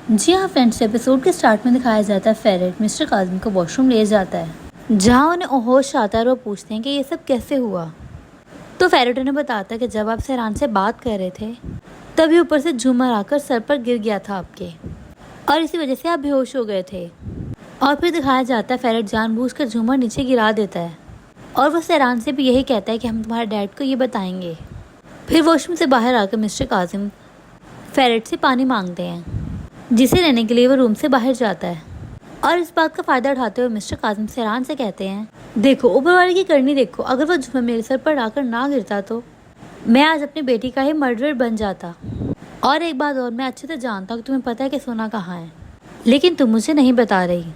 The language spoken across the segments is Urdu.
جی ہاں فرینڈس، ایپیسوڈ کے سٹارٹ میں دکھایا جاتا ہے فیرٹ مسٹر کاظم کو واش روم لے جاتا ہے، جہاں انہیں ہوش آتا ہے اور وہ پوچھتے ہیں کہ یہ سب کیسے ہوا۔ تو فیرٹ انہیں بتاتا ہے کہ جب آپ سہران سے بات کر رہے تھے تبھی اوپر سے جھومر آ کر سر پر گر گیا تھا آپ کے، اور اسی وجہ سے آپ بے ہوش ہو گئے تھے۔ اور پھر دکھایا جاتا ہے فیرٹ جان بوجھ کر جھومر نیچے گرا دیتا ہے، اور وہ سہران سے بھی یہی کہتا ہے کہ ہم تمہارے ڈیڈ کو یہ بتائیں گے۔ پھر واش روم سے باہر آ کر مسٹر کاظم فیرٹ سے پانی مانگتے ہیں، جسے لینے کے لیے وہ روم سے باہر جاتا ہے، اور اس بات کا فائدہ اٹھاتے ہوئے مسٹر کاظم سہران سے کہتے ہیں، دیکھو اوپر والے کی کرنی دیکھو، اگر وہ جھومر میرے سر پر آ کر نہ گرتا تو میں آج اپنی بیٹی کا ہی مرڈرر بن جاتا۔ اور ایک بات اور، میں اچھے سے جانتا ہوں کہ تمہیں پتہ ہے کہ سونا کہاں ہے، لیکن تم مجھے نہیں بتا رہی،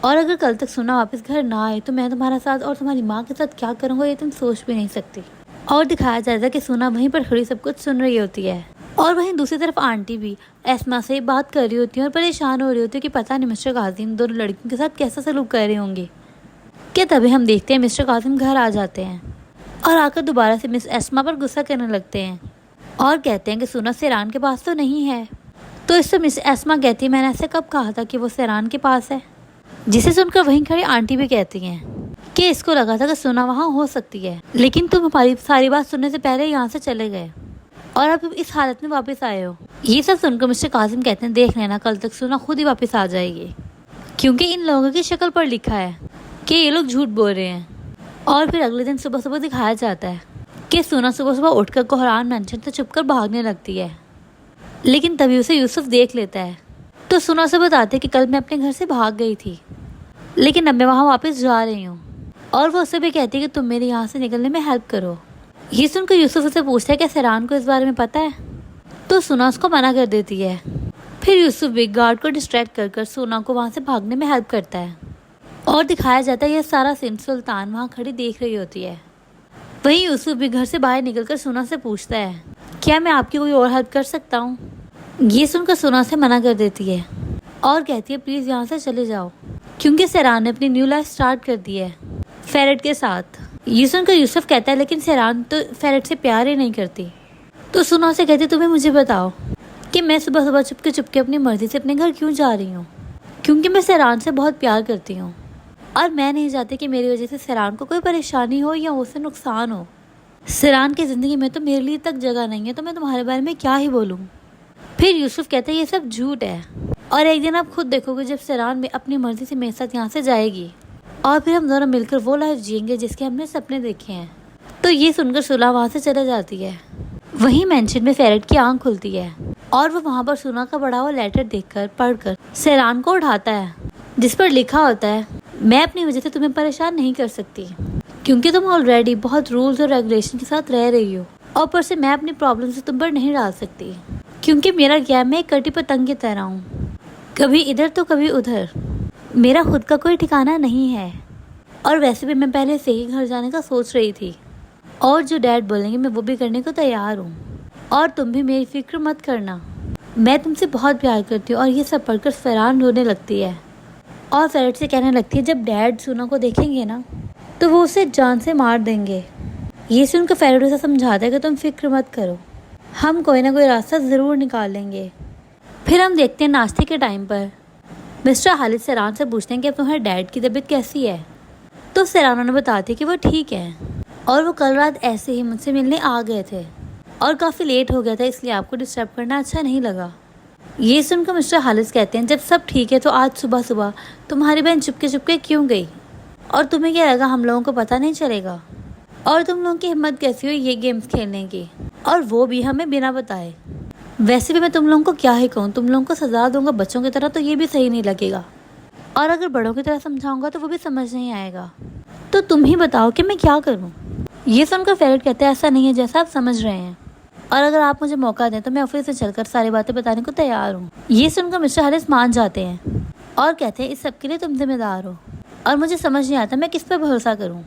اور اگر کل تک سونا واپس گھر نہ آئے تو میں تمہارا ساتھ اور تمہاری ماں کے ساتھ کیا کروں گا یہ تم سوچ بھی نہیں سکتی۔ اور دکھایا جاتا ہے کہ سونا وہیں پر کھڑی سب کچھ سن رہی ہوتی ہے، اور وہیں دوسری طرف آنٹی بھی ایسما سے بات کر رہی ہوتی ہیں اور پریشان ہو رہی ہوتی ہے کہ پتہ نہیں مسٹر کاظم دونوں لڑکیوں کے ساتھ کیسا سلوک کر رہے ہوں گے۔ کہ تبھی ہم دیکھتے ہیں مسٹر کاظم گھر آ جاتے ہیں، اور آ کر دوبارہ سے مس ایسما پر غصہ کرنے لگتے ہیں، اور کہتے ہیں کہ سونا سہران کے پاس تو نہیں ہے۔ تو اس سے مس ایسما کہتی ہے، میں نے ایسے کب کہا تھا کہ وہ سہران کے پاس ہے؟ جسے سن کر وہیں کھڑی آنٹی بھی کہتی ہیں کہ اس کو لگا تھا کہ سونا وہاں ہو سکتی ہے، لیکن تم ہماری ساری بات سننے سے پہلے یہاں سے چلے گئے اور اب اس حالت میں واپس آئے ہو۔ یہ سب سن کر مسٹر کاظم کہتے ہیں، دیکھ لینا کل تک سونا خود ہی واپس آ جائے گی، کیونکہ ان لوگوں کی شکل پر لکھا ہے کہ یہ لوگ جھوٹ بول رہے ہیں۔ اور پھر اگلے دن صبح صبح دکھایا جاتا ہے کہ سونا صبح صبح اٹھ کر کوہران مینشن سے چھپ کر بھاگنے لگتی ہے، لیکن تبھی اسے یوسف دیکھ لیتا ہے۔ تو سونا سے بتاتے کہ کل میں اپنے گھر سے بھاگ گئی تھی، لیکن اب میں وہاں واپس جا رہی ہوں، اور وہ اسے بھی کہتی ہے کہ تم میرے یہاں سے نکلنے میں ہیلپ کرو۔ یہ سن کر یوسف اسے پوچھتا ہے کہ سہران کو اس بارے میں پتہ ہے؟ تو سونا اس کو منع کر دیتی ہے۔ پھر یوسف بھی گارڈ کو ڈسٹریکٹ کر کر سونا کو وہاں سے بھاگنے میں ہیلپ کرتا ہے، اور دکھایا جاتا ہے یہ سارا سین سلطان وہاں کھڑی دیکھ رہی ہوتی ہے۔ وہیں یوسف بھی گھر سے باہر نکل کر سونا سے پوچھتا ہے، کیا میں آپ کی کوئی اور ہیلپ کر سکتا ہوں؟ یہ سن کر سونا سے منع کر دیتی ہے، اور کہتی ہے پلیز یہاں سے چلے جاؤ، کیونکہ سہران نے اپنی نیو لائف سٹارٹ کر دی ہے فیرٹ کے ساتھ۔ یہ سن کر یوسف کہتا ہے لیکن سہران تو فیرٹ سے پیار ہی نہیں کرتی۔ تو سونا سے کہتی تمہیں مجھے بتاؤ کہ میں صبح صبح چپ کے اپنی مرضی سے اپنے گھر کیوں جا رہی ہوں؟ کیونکہ میں سہران سے بہت پیار کرتی ہوں، اور میں نہیں چاہتی کہ میری وجہ سے سہران کو کوئی پریشانی ہو یا اسے نقصان ہو۔ سہران کی زندگی میں تو میرے لیے تک جگہ نہیں ہے، تو میں تمہارے بارے میں کیا ہی بولوں۔ پھر یوسف کہتا ہے یہ سب جھوٹ ہے، اور ایک دن آپ خود دیکھو گے جب سہران میں اپنی مرضی سے میرے ساتھ یہاں سے جائے گی، اور پھر ہم دونوں مل کر وہ لائف جئیں گے جس کے ہم نے سپنے دیکھے ہیں۔ تو یہ سن کر سلا وہاں سے چلے جاتی ہے۔ وہیں مینشن میں فیرٹ کی آنکھ کھلتی ہے، اور وہ وہاں پر سونا کا بڑا ہوا لیٹر دیکھ کر پڑھ کر سہران کو اٹھاتا ہے، جس پر لکھا ہوتا ہے، میں اپنی وجہ سے تمہیں پریشان نہیں کر سکتی، کیونکہ تم آلریڈی بہت رولز اور ریگولیشن کے ساتھ رہ رہی ہو، اور اوپر سے میں اپنی پرابلم سے تم پر نہیں ڈال سکتی، کیونکہ میرا گیم میں ایک کٹی پتنگ کی طرح ہوں، کبھی ادھر تو کبھی ادھر، میرا خود کا کوئی ٹھکانہ نہیں ہے، اور ویسے بھی میں پہلے سے ہی گھر جانے کا سوچ رہی تھی، اور جو ڈیڈ بولیں گے میں وہ بھی کرنے کو تیار ہوں، اور تم بھی میری فکر مت کرنا، میں تم سے بہت پیار کرتی ہوں۔ اور یہ سب پڑھ کر سہران رونے لگتی ہے، اور فیرٹ سے کہنے لگتی ہے جب ڈیڈ سونا کو دیکھیں گے نا تو وہ اسے جان سے مار دیں گے۔ یہ سن کر فیرٹ اسے سمجھاتا ہے کہ تم فکر مت کرو، ہم کوئی نہ کوئی راستہ ضرور نکال لیں گے۔ پھر ہم دیکھتے ہیں ناشتے کے ٹائم پر مسٹر خالد سہران سے پوچھتے ہیں کہ اب تمہارے ڈیڈ کی طبیعت کیسی ہے؟ تو سہران انہیں بتاتی ہے کہ وہ ٹھیک ہے، اور وہ کل رات ایسے ہی مجھ سے ملنے آ گئے تھے، اور کافی لیٹ ہو گیا تھا، اس لیے آپ کو ڈسٹرب کرنا اچھا نہیں لگا۔ یہ سن کر مسٹر خالد کہتے ہیں جب سب ٹھیک ہے تو آج صبح صبح تمہاری بہن چپکے کیوں گئی، اور تمہیں کیا لگا ہم لوگوں کو پتہ نہیں چلے گا؟ اور تم لوگوں کی ہمت کیسی ہوئی یہ گیمز کھیلنے کی، اور وہ بھی ہمیں بنا بتائے؟ ویسے بھی میں تم لوگوں کو کیا ہی کہوں، تم لوگوں کو سزا دوں گا بچوں کی طرح تو یہ بھی صحیح نہیں لگے گا، اور اگر بڑوں کی طرح سمجھاؤں گا تو وہ بھی سمجھ نہیں آئے گا، تو تم ہی بتاؤ کہ میں کیا کروں؟ یہ سن کر فیرٹ کہتے ہیں ایسا نہیں ہے جیسا آپ سمجھ رہے ہیں، اور اگر آپ مجھے موقع دیں تو میں آفس سے چل کر ساری باتیں بتانے کو تیار ہوں۔ یہ سن کر مسٹر ہارس مان جاتے ہیں، اور کہتے ہیں اس سب کے لیے تم ذمہ دار ہو، اور مجھے سمجھ نہیں آتا میں کس پر بھروسہ کروں،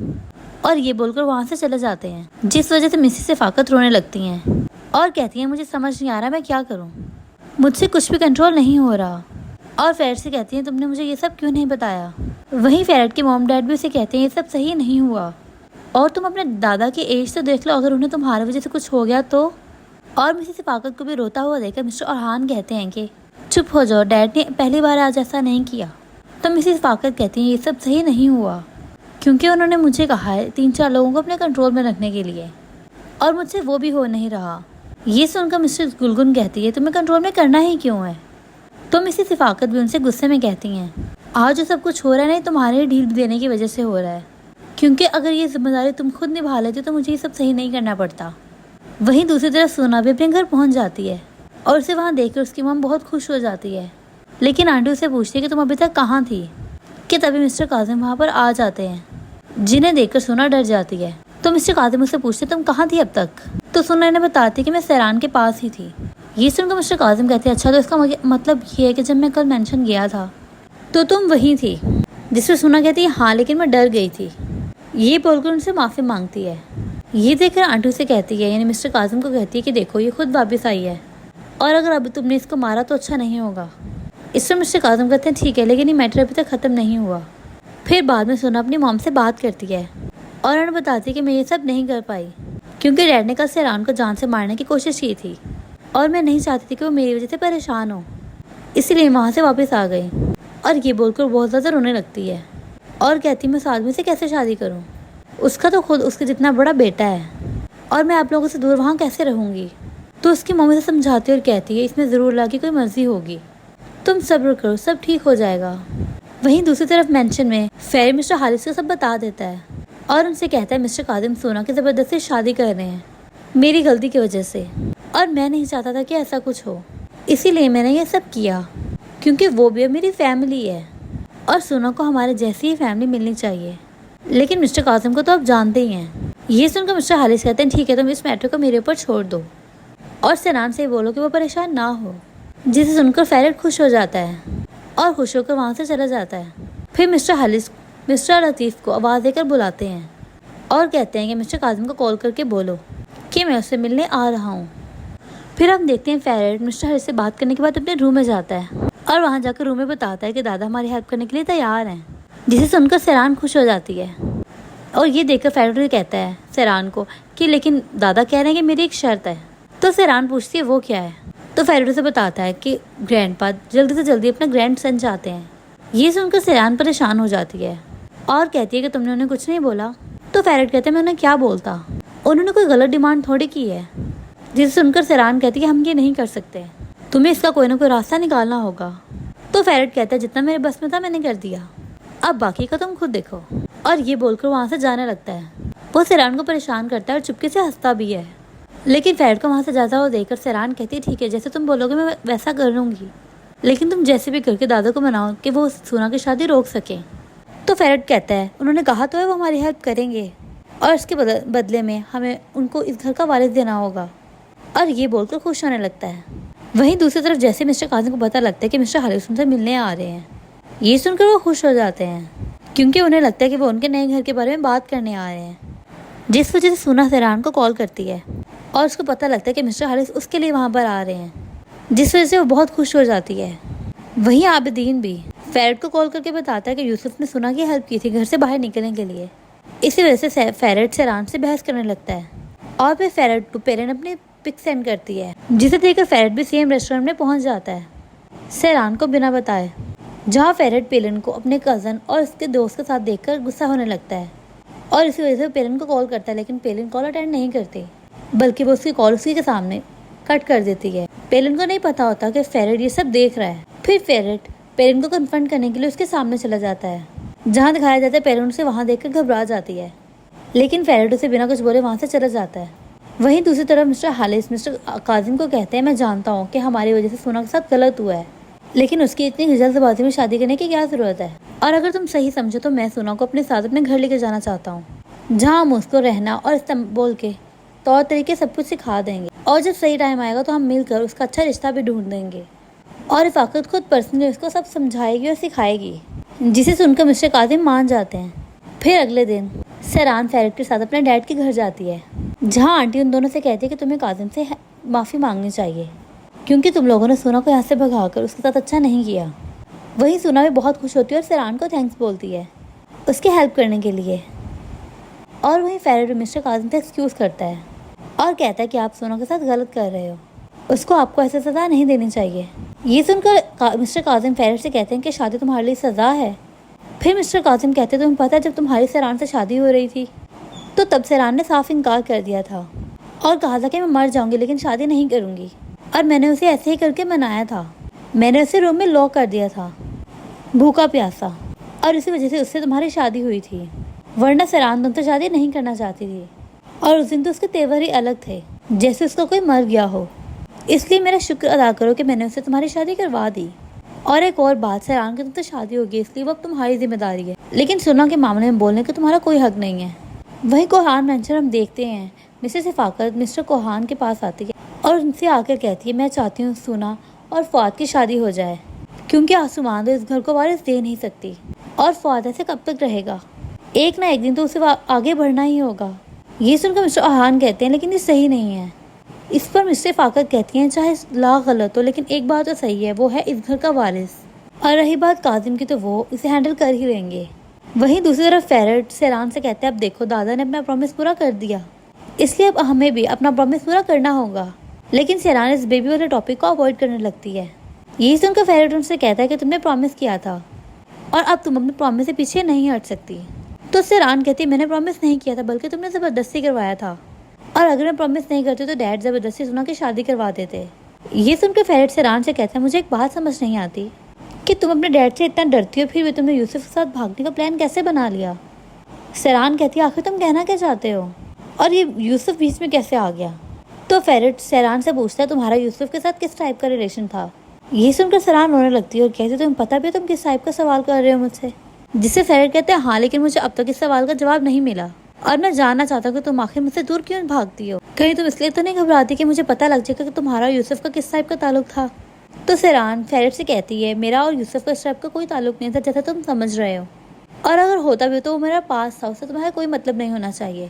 اور یہ بول کر وہاں سے چلے جاتے ہیں، جس وجہ سے مسز صفاقت رونے لگتی ہیں، اور کہتی ہیں مجھے سمجھ نہیں آ رہا میں کیا کروں، مجھ سے کچھ بھی کنٹرول نہیں ہو رہا، اور فیرٹ سے کہتی ہیں تم نے مجھے یہ سب کیوں نہیں بتایا؟ وہیں فیرٹ کے موم ڈیڈ بھی اسے کہتے ہیں یہ سب صحیح نہیں ہوا، اور تم اپنے دادا کی ایج تو دیکھ لو، اگر انہیں تمہاری وجہ سے کچھ ہو گیا تو؟ اور مسز صفاقت کو بھی روتا ہوا دیکھ کر مسٹر ارحان کہتے ہیں کہ چپ ہو جاؤ، ڈیڈ نے پہلی بار آج ایسا نہیں کیا۔ تو مسز فاقد کہتی ہیں یہ سب صحیح نہیں ہوا، کیونکہ انہوں نے مجھے کہا ہے 3-4 لوگوں کو اپنے کنٹرول میں رکھنے کے لیے، اور مجھ سے وہ بھی ہو نہیں رہا۔ یہ سن کر مسز گلگن کہتی ہے تمہیں کنٹرول میں کرنا ہی کیوں ہے؟ تو مسز فاقد بھی ان سے غصے میں کہتی ہیں آج جو سب کچھ ہو رہا ہے نہیں تمہارے ڈھیل دینے کی وجہ سے ہو رہا ہے، کیونکہ اگر یہ ذمہ داری تم خود نبھا لیتے تو مجھے یہ سب صحیح نہیں کرنا پڑتا۔ وہیں دوسری طرف سونا بھی اپنے گھر پہنچ جاتی ہے اور اسے وہاں دیکھ کر اس کی ماں بہت خوش ہو جاتی ہے، لیکن آنٹی اسے پوچھتی ہے کہ تم ابھی تک کہاں تھی، کہ تبھی مسٹر کاظم وہاں پر آ جاتے ہیں، جنہیں دیکھ کر سونا ڈر جاتی ہے۔ تو مسٹر کاظم اسے پوچھتے تم کہاں تھی اب تک؟ تو سونا انہیں بتاتی کہ میں سیران کے پاس ہی تھی۔ یہ سن کر مسٹر کاظم کہتے ہیں اچھا تو اس کا مطلب یہ ہے کہ جب میں کل مینشن گیا تھا تو تم وہیں تھی؟ جس پر سونا کہتی ہے ہاں لیکن میں ڈر گئی تھی۔ یہ بول کر ان سے معافی مانگتی ہے۔ یہ دیکھ کر آنٹی سے کہتی ہے یعنی مسٹر کاظم کو کہتی ہے کہ دیکھو یہ خود واپس آئی ہے اور اگر اب تم نے اس کو مارا تو اچھا نہیں ہوگا۔ اس پر مسٹر کاظم کہتے ہیں ٹھیک ہے لیکن یہ میٹر ابھی تک ختم نہیں ہوا۔ پھر بعد میں سونا اپنی موم سے بات کرتی ہے اور انہیں بتاتی ہے کہ میں یہ سب نہیں کر پائی کیونکہ ڈیڈ نے کل سیران کو جان سے مارنے کی کوشش کی تھی اور میں نہیں چاہتی تھی کہ وہ میری وجہ سے پریشان ہو، اسی لیے وہاں سے واپس آ گئی۔ اور یہ بول کر بہت زیادہ رونے لگتی ہے اور کہتی میں اس آدمی سے کیسے شادی کروں، اس کا تو خود اس کے جتنا بڑا بیٹا ہے اور میں آپ لوگوں سے دور وہاں کیسے رہوں گی۔ تو اس کی ممی سے سمجھاتی اور کہتی ہے اس میں ضرور اللہ کی کوئی مرضی ہوگی، تم صبر کرو سب ٹھیک ہو جائے گا۔ وہیں دوسری طرف مینشن میں فیری مسٹر حارث کو سب بتا دیتا ہے اور ان سے کہتا ہے مسٹر کاظم سونا کی زبردستی شادی کر رہے ہیں میری غلطی کی وجہ سے، اور میں نہیں چاہتا تھا کہ ایسا کچھ ہو، اسی لیے میں نے یہ سب کیا کیونکہ وہ بھی اب میری فیملی ہے اور سونا کو ہمارے جیسی ہی فیملی ملنی چاہیے، لیکن مسٹر کاظم کو تو آپ جانتے ہی ہیں۔ یہ سن کر مسٹر حارث کہتے ہیں ٹھیک ہے تم اس میٹر کو میرے اوپر چھوڑ دو اور سیران سے بولو کہ وہ پریشان نہ ہو، جسے سن کر فیرٹ خوش ہو جاتا ہے اور خوش ہو کر وہاں سے چلا جاتا ہے۔ پھر مسٹر حارث مسٹر لطیف کو آواز دے کر بلاتے ہیں اور کہتے ہیں کہ مسٹر کاظم کو کال کر کے بولو کہ میں اس سے ملنے آ رہا ہوں۔ پھر ہم دیکھتے ہیں فیرٹ مسٹر حارث سے بات کرنے کے بعد اپنے روم میں جاتا ہے اور وہاں جا کر روم میں بتاتا ہے کہ دادا ہماری ہیلپ کرنے کے لیے تیار ہیں، جسے سن کر سیران خوش ہو جاتی ہے اور یہ دیکھ کر فیرٹ کہتا ہے سیران کو کہ لیکن دادا کہہ رہے ہیں کہ میری ایک شرط ہے۔ تو سیران پوچھتی ہے وہ کیا ہے؟ تو فیرٹ سے بتاتا ہے کہ گرینڈ پا جلدی سے جلدی اپنا گرینڈ سن چاہتے ہیں۔ یہ سن کر سیران پریشان ہو جاتی ہے اور کہتی ہے کہ تم نے انہیں کچھ نہیں بولا۔ تو فیرٹ کہتے ہیں میں انہیں کیا بولتا، انہوں نے کوئی غلط ڈیمانڈ تھوڑی کی ہے۔ جسے سن کر سیران کہتی ہے کہ ہم یہ نہیں کر سکتے، تمہیں اس کا کوئی نہ کوئی راستہ نکالنا ہوگا۔ تو فیرٹ کہتا ہے جتنا میرے بس میں تھا میں نے کر دیا، اب باقی کا تم خود دیکھو، اور یہ بول کر وہاں سے جانے لگتا ہے۔ وہ سیران کو پریشان کرتا ہے اور چپکے سے ہنستا بھی ہے، لیکن فیرٹ کو وہاں سے جاتا ہوا دیکھ کر سیران کہتی ہے ٹھیک ہے جیسے تم بولو گے میں ویسا کر لوں گی، لیکن تم جیسے بھی کر کے دادا کو مناؤ کہ وہ سونا کی شادی روک سکیں۔ تو فیرٹ کہتا ہے انہوں نے کہا تو ہے وہ ہماری ہیلپ کریں گے اور اس کے بدلے میں ہمیں ان کو اس گھر کا وارث دینا ہوگا، اور یہ بول کر خوش ہونے لگتا ہے۔ وہیں دوسری طرف جیسے مسٹر کاظم کو پتہ لگتا ہے کہ مسٹر حارث ان سے ملنے آ رہے ہیں، یہ سن کر وہ خوش ہو جاتے ہیں کیونکہ انہیں لگتا ہے کہ وہ ان کے نئے گھر کے بارے میں بات کرنے آ رہے ہیں، جس وجہ سے سونا سیران کو کال کرتی ہے اور اس کو پتہ لگتا ہے کہ مسٹر حارث اس کے لیے وہاں پر آ رہے ہیں، جس وجہ سے وہ بہت خوش ہو جاتی ہے۔ وہیں عابدین بھی فیرٹ کو کال کر کے بتاتا ہے کہ یوسف نے سونا کی ہیلپ کی تھی گھر سے باہر نکلنے کے لیے، اسی وجہ سے فیرٹ سیران سے بحث کرنے لگتا ہے اور پھر فیرٹ کو پیرن اپنی پک سینڈ کرتی ہے، جسے دیکھ کر فیرٹ بھی سیم ریسٹورینٹ میں پہنچ جاتا ہے سیران کو بنا بتائے، جہاں فیرٹ پیلن کو اپنے کزن اور اس کے دوست کے ساتھ دیکھ کر غصہ ہونے لگتا ہے اور اسی وجہ سے پیلن کو کال کرتا ہے، لیکن پیلن کال اٹینڈ نہیں کرتی بلکہ وہ اس کی کال اسی کے سامنے کٹ کر دیتی ہے۔ پیلن کو نہیں پتا ہوتا کہ فیرٹ یہ سب دیکھ رہا ہے۔ پھر فیرٹ پیلن کو کنفرنٹ کرنے کے لیے اس کے سامنے چلا جاتا ہے، جہاں دکھایا جاتا ہے پیلن اسے وہاں دیکھ کر گھبرا جاتی ہے، لیکن فیرٹ اسے بنا کچھ بولے وہاں سے چلا جاتا ہے۔ وہیں دوسری طرف مسٹر حارث مسٹر کاظم کو کہتے ہیں میں جانتا ہوں کہ ہماری وجہ سے سونا کے ساتھ غلط ہوا ہے، لیکن اس کی اتنی جلد بازی میں شادی کرنے کی کیا ضرورت ہے، اور اگر تم صحیح سمجھو تو میں سونا کو اپنے ساتھ اپنے گھر لے کے جانا چاہتا ہوں، جہاں ہم اس کو رہنا اور استنبول کے طور طریقے سب کچھ سکھا دیں گے، اور جب صحیح ٹائم آئے گا تو ہم مل کر اس کا اچھا رشتہ بھی ڈھونڈ دیں گے، اور رفاقت خود پرسنلی اس کو سب سمجھائے گی اور سکھائے گی، جسے سن کر مسٹر کاظم مان جاتے ہیں۔ پھر اگلے دن سیران فیرٹ کے ساتھ اپنے ڈیڈ کے گھر جاتی ہے، جہاں آنٹی ان دونوں سے کہتی ہے کہ تمہیں کاظم سے معافی مانگنی چاہیے کیونکہ تم لوگوں نے سونا کو یہاں سے بھگا کر اس کے ساتھ اچھا نہیں کیا۔ وہیں سونا بھی بہت خوش ہوتی ہے اور سیران کو تھینکس بولتی ہے اس کی ہیلپ کرنے کے لیے، اور وہیں فیرٹ مسٹر کاظم سے ایکسکیوز کرتا ہے اور کہتا ہے کہ آپ سونا کے ساتھ غلط کر رہے ہو، اس کو آپ کو ایسے سزا نہیں دینی چاہیے۔ یہ سن کر مسٹر کاظم فیرٹ سے کہتے ہیں کہ شادی تمہارے لیے سزا ہے۔ پھر مسٹر کاظم کہتے ہیں تمہیں پتہ ہے جب تمہاری سیران سے شادی ہو رہی تھی تو تب سیران نے صاف انکار کر دیا تھا اور کہا تھا کہ میں مر جاؤں گی لیکن شادی نہیں کروں گی، اور میں نے اسے ایسے ہی کر کے منایا تھا۔ میں نے اسے روم میں لاک کر دیا تھا بھوکا پیاسا، اور اسی وجہ سے اس سے تمہاری شادی ہوئی تھی، ورنہ سیران تم سے شادی نہیں کرنا چاہتی تھی، اور اس دن تو اس کے تیور ہی الگ تھے جیسے اس کا کوئی مر گیا ہو، اس لیے میرا شکر ادا کرو کہ میں نے اسے تمہاری شادی کروا دی۔ اور ایک اور بات، سیران کی تم سے شادی ہوگی اس لیے وہ اب تمہاری ذمہ داری ہے، لیکن سنا کے معاملے میں بولنے کا تمہارا کوئی حق نہیں ہے۔ وہیں کوہان مینشن ہم دیکھتے ہیں مسز شفاقت مسٹر کوہان کے پاس آتی ہے اور ان سے آ کر کہتی ہے میں چاہتی ہوں سونا اور فواد کی شادی ہو جائے، کیونکہ آسمان اس گھر کو وارث دے نہیں سکتی، اور فواد ایسے کب تک رہے گا، ایک نہ ایک دن تو اسے آگے بڑھنا ہی ہوگا۔ یہ سن کر مسٹر کوہان کہتے ہیں لیکن یہ صحیح نہیں ہے۔ اس پر مسٹر شفاقت کہتی ہیں چاہے لا غلط ہو لیکن ایک بات تو صحیح ہے، وہ ہے اس گھر کا وارث، اور رہی بات کاظم کی تو وہ اسے ہینڈل کر ہی لیں گے۔ وہیں دوسری طرف فیرٹ سیران سے کہتے ہیں اب دیکھو دادا نے اپنا پرومس پورا کر دیا، اس لیے اب ہمیں بھی اپنا پرومس پورا کرنا ہوگا، لیکن سیران اس بیبی والے ٹاپک کو اوائڈ کرنے لگتی ہے۔ یہ سن کر فیرٹ ان سے کہتا ہے کہ تم نے پرومس کیا تھا اور اب تم اپنے پرومس سے پیچھے نہیں ہٹ سکتی۔ تو سیران کہتی ہے میں نے پرومس نہیں کیا تھا بلکہ تم نے زبردستی کروایا تھا، اور اگر میں پرومس نہیں کرتی تو ڈیڈ زبردستی سنا کی شادی کروا دیتے۔ یہ سن کر فیرٹ سیران سے کہتا ہے مجھے ایک بات سمجھ نہیں آتی کہ تم اپنے ڈیڈ سے اتنا ڈرتی ہو، پھر بھی تم نے یوسف کے ساتھ بھاگنے کا پلان کیسے بنا لیا؟ سیران کہتی ہے آخر تم کہنا کیا چاہتے ہو، اور یہ یوسف بیچ میں کیسے آ گیا؟ تو فیرٹ سیران سے پوچھتا ہے تمہارا یوسف کے ساتھ کس ٹائپ کا ریلیشن تھا؟ یہ سن کر سیران رونے لگتی ہے اور کہتی ہے تمہیں پتہ بھی ہے تم کس ٹائپ کا سوال کر رہے ہو مجھ سے؟ جس سے فیرٹ کہتے ہیں ہاں لیکن مجھے اب تک اس سوال کا جواب نہیں ملا، اور میں جاننا چاہتا ہوں کہ تم آخر مجھ سے دور کیوں بھاگتی ہو، کہیں تم اس لیے تو نہیں گھبراتی کہ مجھے پتہ لگ جائے گا کہ تمہارا یوسف کا کس ٹائپ کا تعلق تھا؟ تو سیران فیرٹ سے کہتی ہے میرا اور یوسف کا اس ٹائپ کا کوئی تعلق نہیں تھا جیسا تم سمجھ رہے ہو، اور اگر ہوتا بھی تو وہ میرا پاس تھا، اس سے تمہارا کوئی مطلب نہیں ہونا چاہیے۔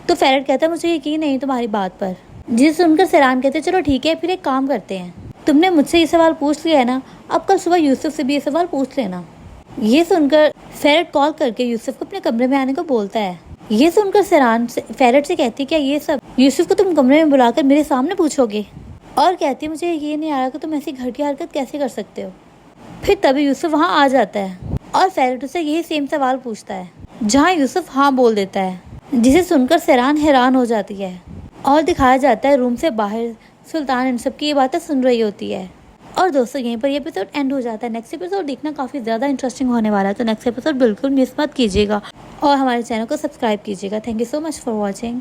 تو فیرٹ کہتا ہے مجھے یقین نہیں تمہاری بات پر، جسے سن کر سیران کہتے چلو ٹھیک ہے پھر ایک کام کرتے ہیں، تم نے مجھ سے یہ سوال پوچھ لیا ہے نا، اب کل صبح یوسف سے بھی یہ سوال پوچھ لینا۔ یہ سن کر فیرٹ کال کر کے یوسف کو اپنے کمرے میں آنے کو بولتا ہے۔ یہ سن کر سیران فیرٹ سے کہتی کیا یہ سب یوسف کو تم کمرے میں بلا کر میرے سامنے پوچھو گے؟ اور کہتی ہے مجھے یہ نہیں آ رہا کہ تم ایسی گھر کی حرکت کیسے کر سکتے ہو۔ پھر تبھی یوسف وہاں آ جاتا ہے اور فیرٹ سے یہی سیم سوال پوچھتا ہے، جہاں یوسف ہاں بول دیتا ہے، جسے سن کر سیران حیران ہو جاتی ہے، اور دکھایا جاتا ہے روم سے باہر سلطان ان سب کی یہ باتیں سن رہی ہوتی ہے۔ اور دوستوں یہیں پر یہ ایپیسوڈ اینڈ ہو جاتا ہے۔ نیکسٹ ایپیسوڈ دیکھنا کافی زیادہ انٹرسٹنگ ہونے والا ہے، تو نیکسٹ ایپیسوڈ بالکل مس مت کیجیے گا اور ہمارے چینل کو سبسکرائب کیجیے گا۔ Thank you so much for watching.